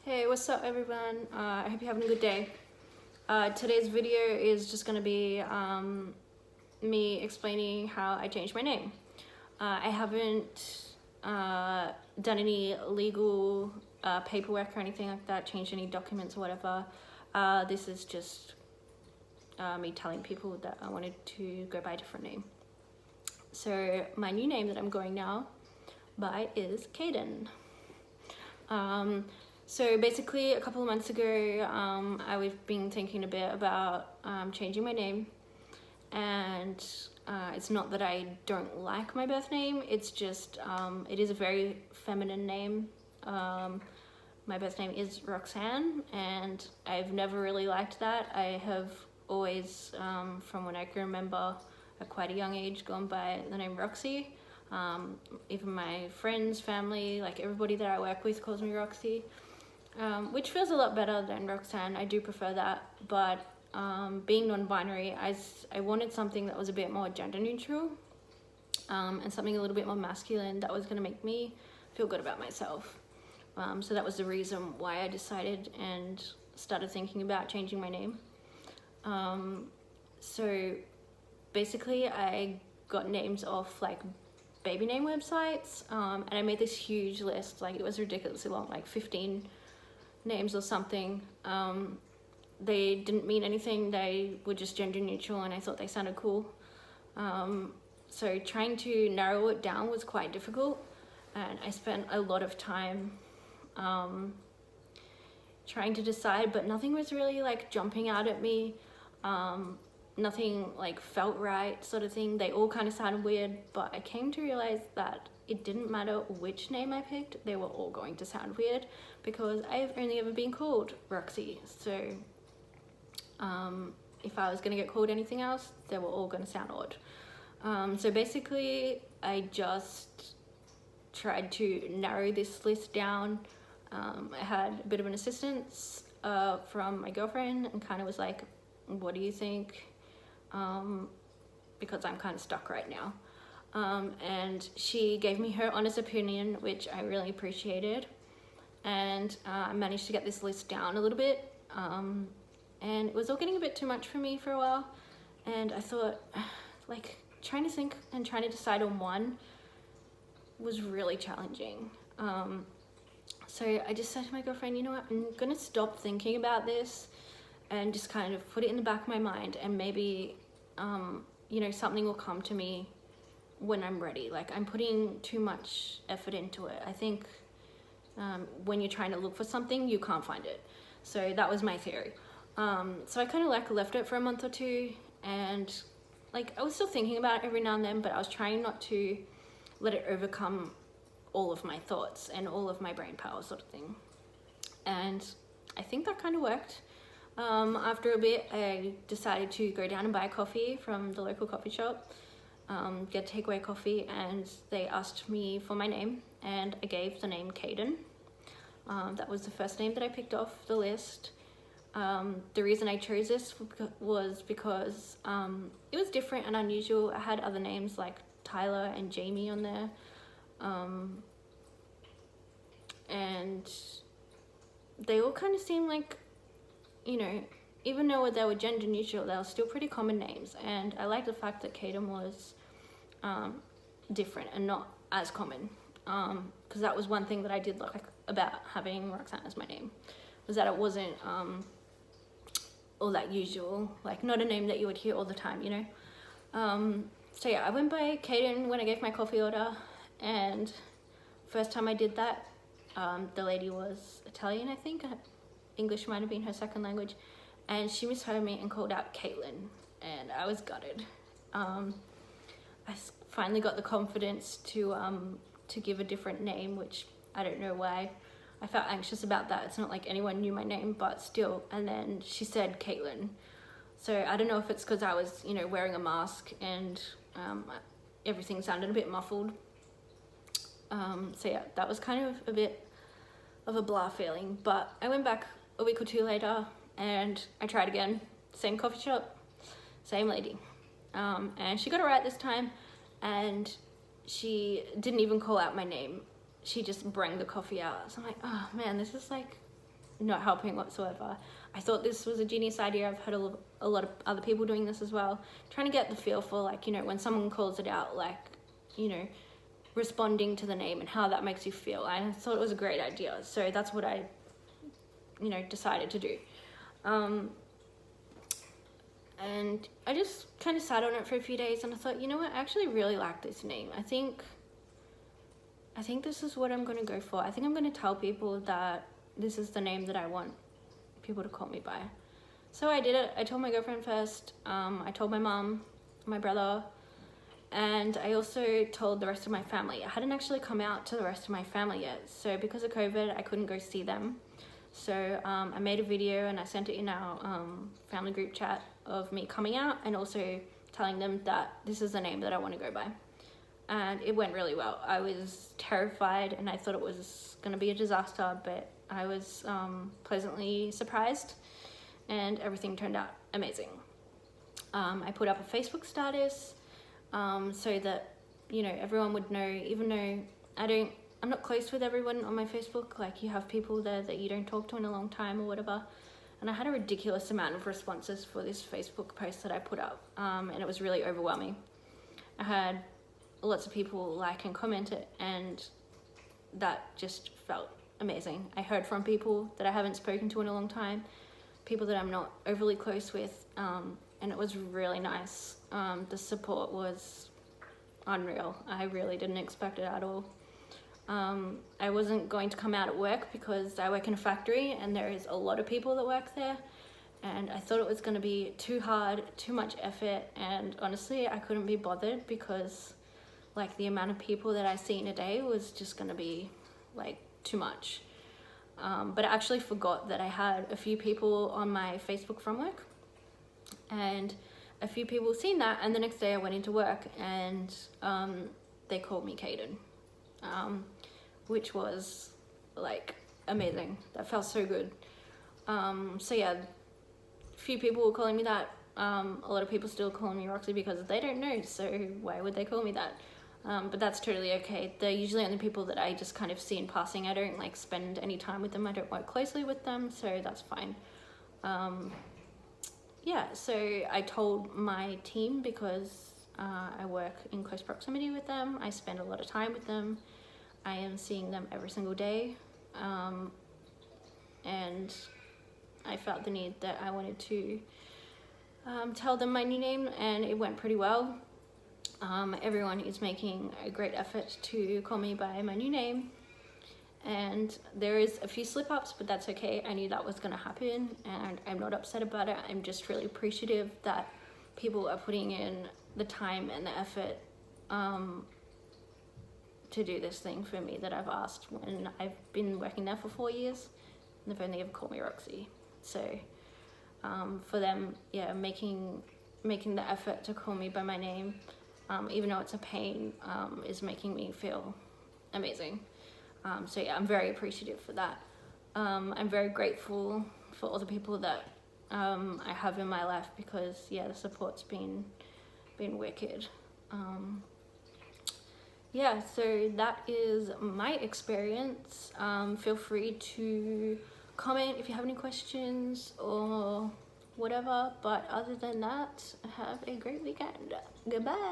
Hey, what's up everyone? I hope you're having a good day. Today's video is just going to be me explaining how I changed my name. I haven't done any legal paperwork or anything like that, changed any documents or whatever. This is just me telling people that I wanted to go by a different name. So my new name that I'm going now by is Kaden. So basically a couple of months ago, I've been thinking a bit about changing my name, and it's not that I don't like my birth name, it's just it is a very feminine name. My birth name is Roxanne, and I've never really liked that. I have always, from when I can remember, at quite a young age, gone by the name Roxy. Even my friends, family, like everybody that I work with calls me Roxy, which feels a lot better than Roxanne. I do prefer that, but being non-binary, I wanted something that was a bit more gender neutral, and something a little bit more masculine that was going to make me feel good about myself. So that was the reason why I decided and started thinking about changing my name. So basically I got names off like baby name websites, and I made this huge list. Like, it was ridiculously long, like 15 names or something. They didn't mean anything, they were just gender neutral, and I thought they sounded cool. So trying to narrow it down was quite difficult, and I spent a lot of time trying to decide, but nothing was really like jumping out at me. Nothing like felt right, sort of thing. They all kind of sounded weird, but I came to realize that it didn't matter which name I picked, they were all going to sound weird, because I've only ever been called Roxy. So if I was going to get called anything else, they were all going to sound odd. So basically I just tried to narrow this list down. I had a bit of an assistance from my girlfriend, and kind of was like, what do you think? Because I'm kind of stuck right now. And she gave me her honest opinion, which I really appreciated. And I managed to get this list down a little bit. And it was all getting a bit too much for me for a while. And I thought, like, trying to think and trying to decide on one was really challenging. So I just said to my girlfriend, you know what, I'm gonna stop thinking about this and just kind of put it in the back of my mind, and maybe you know, something will come to me when I'm ready. Like, I'm putting too much effort into it. I think when you're trying to look for something, you can't find it. So that was my theory. So I kind of like left it for a month or two, and like I was still thinking about it every now and then, but I was trying not to let it overcome all of my thoughts and all of my brain power, sort of thing. And I think that kind of worked. After a bit, I decided to go down and buy a coffee from the local coffee shop, get takeaway coffee, and they asked me for my name, and I gave the name Kaden. That was the first name that I picked off the list. The reason I chose this was because it was different and unusual. I had other names like Tyler and Jamie on there, and they all kind of seemed like, you know, even though they were gender neutral, they were still pretty common names. And I like the fact that Kaden was different and not as common, because that was one thing that I did like about having Roxanne as my name, was that it wasn't all that usual, like not a name that you would hear all the time, you know. So yeah, I went by Kaden when I gave my coffee order, and first time I did that, the lady was Italian, I think. English might have been her second language, and she misheard me and called out Caitlin, and I was gutted. I finally got the confidence to give a different name, which I don't know why. I felt anxious about that. It's not like anyone knew my name, but still. And then she said Caitlin, so I don't know if it's because I was, you know, wearing a mask and everything sounded a bit muffled. So yeah, that was kind of a bit of a blah feeling, but I went back a week or two later and I tried again. Same coffee shop, same lady, and she got it right this time, and she didn't even call out my name. She just brought the coffee out. So I'm like, oh man, this is like not helping whatsoever. I thought this was a genius idea. I've heard a lot of other people doing this as well, trying to get the feel for, like, you know, when someone calls it out, like, you know, responding to the name and how that makes you feel. I thought it was a great idea, so that's what I, you know, decided to do. And I just kind of sat on it for a few days, and I thought, you know what, I actually really like this name. I think this is what I'm going to go for. I think I'm going to tell people that this is the name that I want people to call me by. So I did it. I told my girlfriend first. I told my mom, my brother, and I also told the rest of my family. I hadn't actually come out to the rest of my family yet. So because of COVID, I couldn't go see them. So I made a video and I sent it in our family group chat of me coming out, and also telling them that this is the name that I want to go by. And it went really well. I was terrified and I thought it was going to be a disaster, but I was pleasantly surprised, and everything turned out amazing. I put up a Facebook status so that, you know, everyone would know, even though I'm not close with everyone on my Facebook. Like, you have people there that you don't talk to in a long time or whatever. And I had a ridiculous amount of responses for this Facebook post that I put up, and it was really overwhelming. I had lots of people like and comment it, and that just felt amazing. I heard from people that I haven't spoken to in a long time, people that I'm not overly close with, and it was really nice. The support was unreal. I really didn't expect it at all. I wasn't going to come out at work because I work in a factory and there is a lot of people that work there, and I thought it was going to be too hard, too much effort, and honestly I couldn't be bothered because, like, the amount of people that I see in a day was just going to be like too much. But I actually forgot that I had a few people on my Facebook from work, and a few people seen that, and the next day I went into work and they called me Caden, which was like amazing. That felt so good. So yeah, a few people were calling me that. A lot of people still call me Roxy because they don't know, so why would they call me that? But that's totally okay. They're usually only people that I just kind of see in passing. I don't like spend any time with them. I don't work closely with them, so that's fine. Yeah, so I told my team because I work in close proximity with them. I spend a lot of time with them. I am seeing them every single day. And I felt the need that I wanted to tell them my new name, and it went pretty well. Everyone is making a great effort to call me by my new name, and there is a few slip-ups, but that's okay. I knew that was going to happen, and I'm not upset about it. I'm just really appreciative that people are putting in the time and the effort to do this thing for me that I've asked when I've been working there for 4 years, and they've only ever called me Roxy. So for them, yeah, making the effort to call me by my name, even though it's a pain, is making me feel amazing. So yeah, I'm very appreciative for that. I'm very grateful for all the people that I have in my life, because yeah, the support's been wicked. Yeah, so that is my experience. Feel free to comment if you have any questions or whatever, but other than that, have a great weekend. Goodbye.